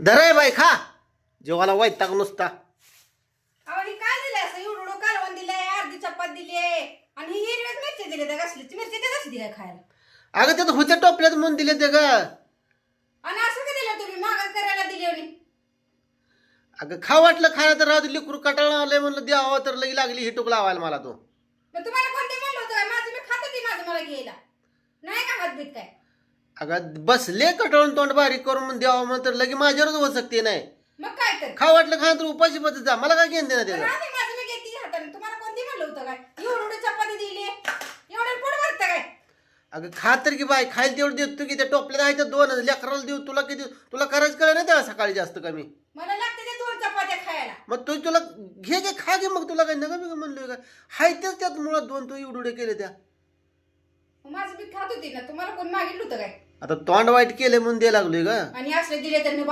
धराय बाई खा जेवाला वैताग नुसता. आणि काय दिलंय असं एवढं कालवण दिलंय, अर्धी चपात दिली आणि हिरव्याच मिरची दिली त्या कसली मिरची ते कसली दिली खायला. अगं त्यात होत्या टोपल्यात म्हणून दिले ते ग. आणि असं का दिलं तुम्ही मागच करायला दिली आणि अगं खा वाटलं खायला तर राहू लिकरू कटाळा आलंय म्हणलं द्यावं तर लगी लागली हिटूक लावायला मला तो. मग तुम्हाला कोणते म्हणलं होतं काय? माझं मी खात होती माझं मला घ्यायला नाही का हात बीत काय. अगं बसले कटाळून तोंड बारीक करून म्हणून द्यावं म्हणून तर लगी माझ्यावरच होत शकते नाही. मग काय तर खा वाटलं खा तर उपाशी पद्धत जा मला काय घेणं देणं त्याचं. राहते माझं मी घेते हाताने. तुम्हाला कोणती म्हणलं होतं काय? एवढी चपाती दिली एवढं पोट भरतं काय? अगं खा तर की बाय खायला तेवढं देतो की त्या टोपल्यात आहे त्या 2 लेकराला देऊ तुला किती तुला करायचं कळ नाही तेव्हा सकाळी जास्त कमी. मला लागते ते 2 चपात्या खायला. मग तुला घे खा घे मग तुला काय नका मी म्हणलोय का हाय तेच त्यात मुळात 2 तो एवढे केले त्या. मग माझं मी खात होती ना तुम्हाला कोण मागितलं होतं काय? आता तोंड वाईट केले म्हणून द्यायला लागलोय का. आणि असले दिले त्यांनी